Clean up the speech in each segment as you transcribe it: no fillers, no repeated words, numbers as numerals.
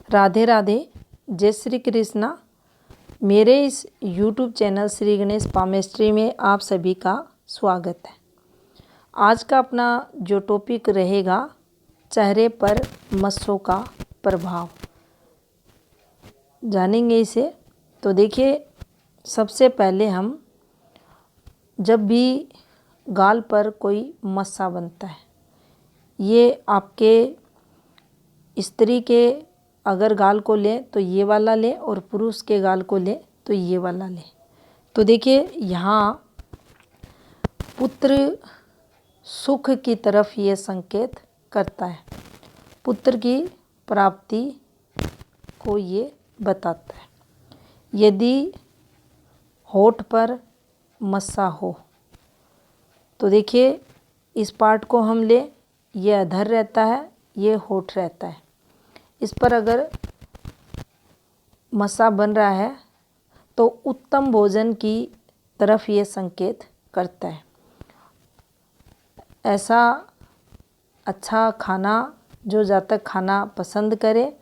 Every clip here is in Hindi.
राधे राधे, जय श्री कृष्णा। मेरे इस YouTube channel Shri Ganesh palmistry में आप सभी का स्वागत है। आज का अपना जो टॉपिक रहेगा, चेहरे पर मस्सों का प्रभाव, जानेंगे इसे। तो देखिए, सबसे पहले हम जब भी गाल पर कोई मस्सा बनता है, ये आपके स्त्री के अगर गाल को लें तो ये वाला लें और पुरुष के गाल को लें तो ये वाला लें। तो देखिए, यहाँ पुत्र सुख की तरफ ये संकेत करता है, पुत्र की प्राप्ति को ये बताता है। यदि होठ पर मस्सा हो तो देखिए, इस पार्ट को हम लें, ये अधर रहता है, ये होठ रहता है। इस पर अगर मस्सा बन रहा है तो उत्तम भोजन की तरफ ये संकेत करता है। ऐसा अच्छा खाना जो जातक खाना पसंद करे,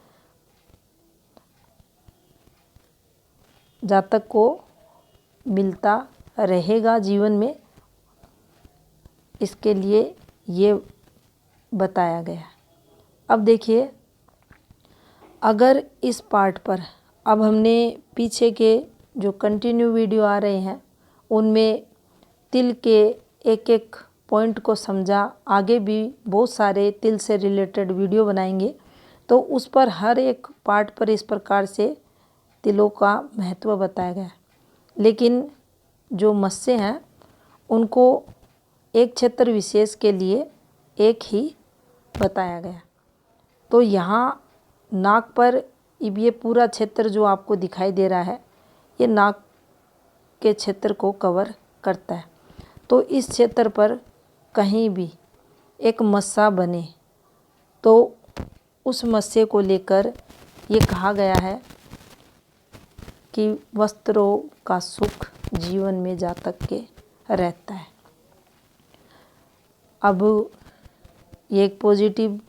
जातक को मिलता रहेगा जीवन में, इसके लिए ये बताया गया। अब देखिए, अगर इस पार्ट पर, अब हमने पीछे के जो कंटिन्यू वीडियो आ रहे हैं उनमें तिल के एक एक पॉइंट को समझा, आगे भी बहुत सारे तिल से रिलेटेड वीडियो बनाएंगे, तो उस पर हर एक पार्ट पर इस प्रकार से तिलों का महत्व बताया गया है। लेकिन जो मस्से हैं उनको एक क्षेत्र विशेष के लिए एक ही बताया गया। तो यहाँ नाक पर ये पूरा क्षेत्र जो आपको दिखाई दे रहा है, ये नाक के क्षेत्र को कवर करता है। तो इस क्षेत्र पर कहीं भी एक मस्सा बने तो उस मस्से को लेकर ये कहा गया है कि वस्त्रों का सुख जीवन में जातक के रहता है। अब ये एक पॉजिटिव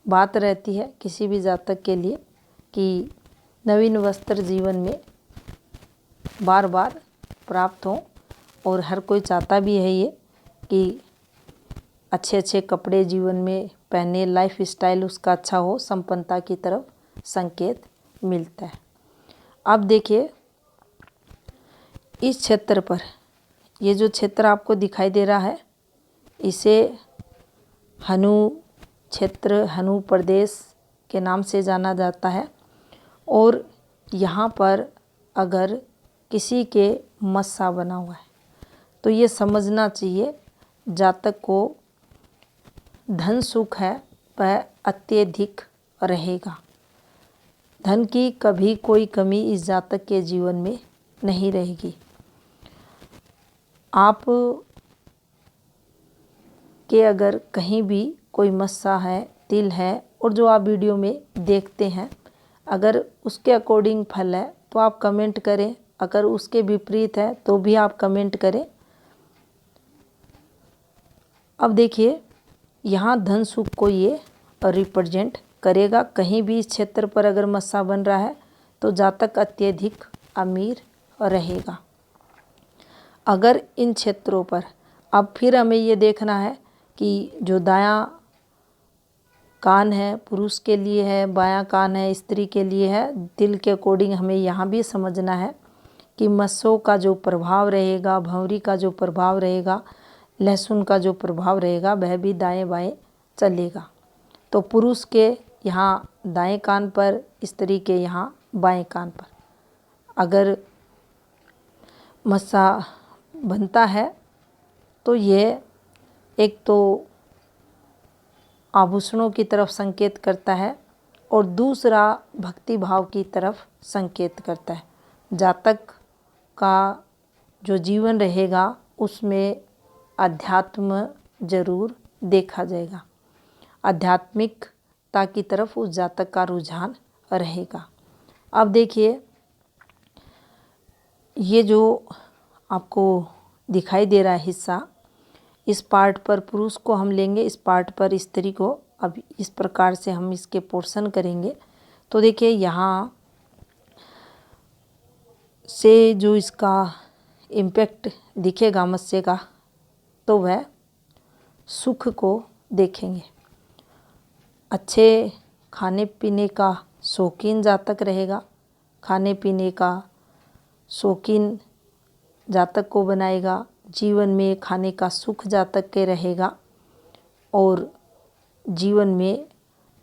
बात रहती है किसी भी जातक के लिए कि नवीन वस्त्र जीवन में बार बार प्राप्त हों, और हर कोई चाहता भी है ये कि अच्छे अच्छे कपड़े जीवन में पहने, लाइफ स्टाइल उसका अच्छा हो, संपन्नता की तरफ संकेत मिलता है। अब देखिए, इस क्षेत्र पर, ये जो क्षेत्र आपको दिखाई दे रहा है, इसे हनु क्षेत्र, हनु प्रदेश के नाम से जाना जाता है। और यहाँ पर अगर किसी के मस्सा बना हुआ है तो ये समझना चाहिए जातक को धन सुख है वह अत्यधिक रहेगा। धन की कभी कोई कमी इस जातक के जीवन में नहीं रहेगी। आप के अगर कहीं भी कोई मस्सा है, तिल है, और जो आप वीडियो में देखते हैं, अगर उसके अकॉर्डिंग फल है तो आप कमेंट करें, अगर उसके विपरीत है तो भी आप कमेंट करें। अब देखिए, यहाँ धन सुख को ये रिप्रेजेंट करेगा। कहीं भी इस क्षेत्र पर अगर मस्सा बन रहा है तो जातक अत्यधिक अमीर रहेगा। अगर इन क्षेत्रों पर, अब फिर हमें ये देखना है कि जो दायां कान है पुरुष के लिए है, बायां कान है स्त्री के लिए है, तिल के अकॉर्डिंग हमें यहाँ भी समझना है कि मस्सों का जो प्रभाव रहेगा, भंवरी का जो प्रभाव रहेगा, लहसुन का जो प्रभाव रहेगा, वह भी दाएं बाएं चलेगा। तो पुरुष के यहाँ दाएं कान पर, स्त्री के यहाँ बाएं कान पर अगर मस्सा बनता है तो ये एक तो आभूषणों की तरफ संकेत करता है और दूसरा भक्ति भाव की तरफ संकेत करता है। जातक का जो जीवन रहेगा उसमें अध्यात्म जरूर देखा जाएगा, आध्यात्मिकता की तरफ उस जातक का रुझान रहेगा। अब देखिए, ये जो आपको दिखाई दे रहा है हिस्सा, इस पार्ट पर पुरुष को हम लेंगे, इस पार्ट पर स्त्री को अब इस प्रकार से हम इसके पोर्शन करेंगे। तो देखिए यहाँ से जो इसका इम्पैक्ट दिखेगा मत्स्य का, तो वह सुख को देखेंगे। अच्छे खाने पीने का शौकीन जातक रहेगा, खाने पीने का शौकीन जातक को बनाएगा। जीवन में खाने का सुख जातक के रहेगा और जीवन में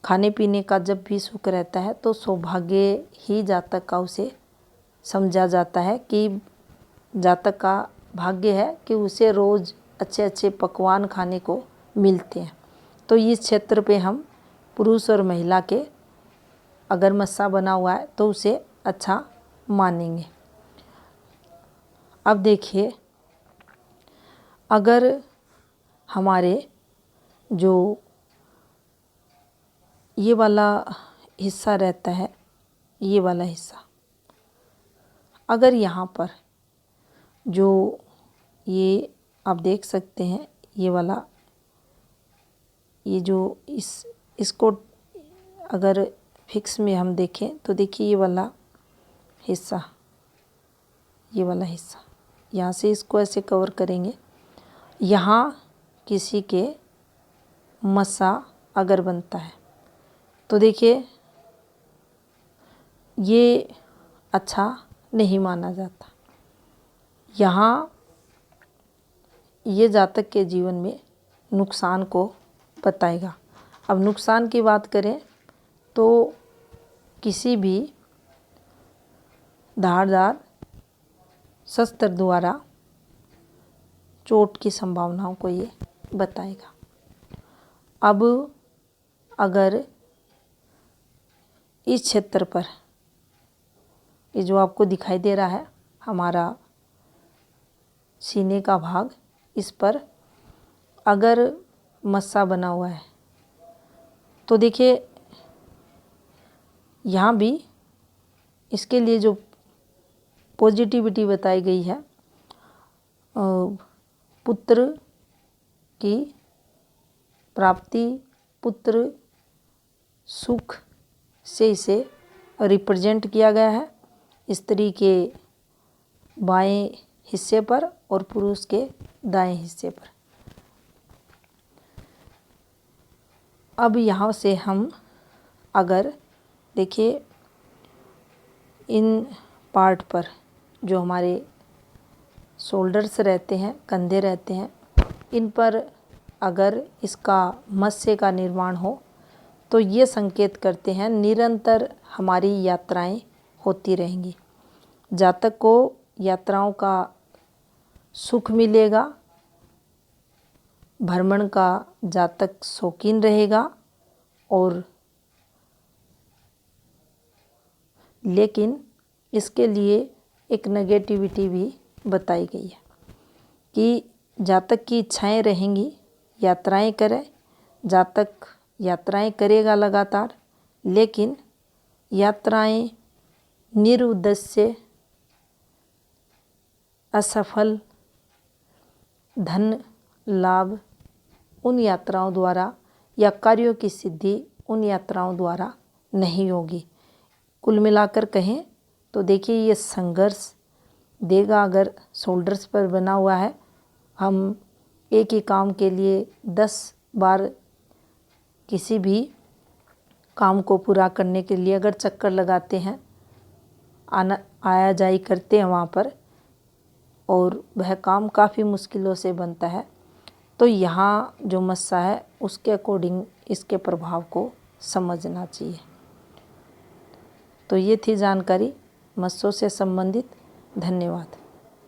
खाने पीने का जब भी सुख रहता है तो सौभाग्य ही जातक का उसे समझा जाता है कि जातक का भाग्य है कि उसे रोज़ अच्छे अच्छे पकवान खाने को मिलते हैं। तो इस क्षेत्र पे हम पुरुष और महिला के अगर मस्सा बना हुआ है तो उसे अच्छा मानेंगे। अब देखिए, अगर हमारे जो ये वाला हिस्सा रहता है, ये वाला हिस्सा, अगर यहाँ पर जो ये आप देख सकते हैं, ये वाला, ये जो इसको अगर फिक्स में हम देखें तो देखिए ये वाला हिस्सा, ये वाला हिस्सा, यहाँ से इसको ऐसे कवर करेंगे। यहाँ किसी के मस्सा अगर बनता है तो देखिए ये अच्छा नहीं माना जाता। यहाँ ये जातक के जीवन में नुकसान को बताएगा। अब नुकसान की बात करें तो किसी भी धारदार शस्त्र द्वारा चोट की संभावनाओं को ये बताएगा। अब अगर इस क्षेत्र पर ये जो आपको दिखाई दे रहा है हमारा सीने का भाग, इस पर अगर मस्सा बना हुआ है तो देखिए यहाँ भी इसके लिए जो पॉजिटिविटी बताई गई है, पुत्र की प्राप्ति, पुत्र सुख से इसे रिप्रेजेंट किया गया है, स्त्री के बाएं हिस्से पर और पुरुष के दाएं हिस्से पर। अब यहाँ से हम अगर देखिए इन पार्ट पर जो हमारे शोल्डर्स रहते हैं, कंधे रहते हैं, इन पर अगर इसका मत्स्य का निर्माण हो तो ये संकेत करते हैं निरंतर हमारी यात्राएं होती रहेंगी। जातक को यात्राओं का सुख मिलेगा, भ्रमण का जातक शौकीन रहेगा, और लेकिन इसके लिए एक नेगेटिविटी भी बताई गई है कि जातक की इच्छाएं रहेंगी, यात्राएं करे, जातक यात्राएं करेगा लगातार, लेकिन यात्राएं निरुद्देश्य, असफल, धन लाभ उन यात्राओं द्वारा या कार्यों की सिद्धि उन यात्राओं द्वारा नहीं होगी। कुल मिलाकर कहें तो देखिए ये संघर्ष देगा। अगर शोल्डर्स पर बना हुआ है, हम एक ही काम के लिए 10 बार किसी भी काम को पूरा करने के लिए अगर चक्कर लगाते हैं, आया जाई करते हैं वहाँ पर, और वह काम काफ़ी मुश्किलों से बनता है, तो यहाँ जो मस्सा है उसके अकॉर्डिंग इसके प्रभाव को समझना चाहिए। तो ये थी जानकारी मस्सों से संबंधित। धन्यवाद।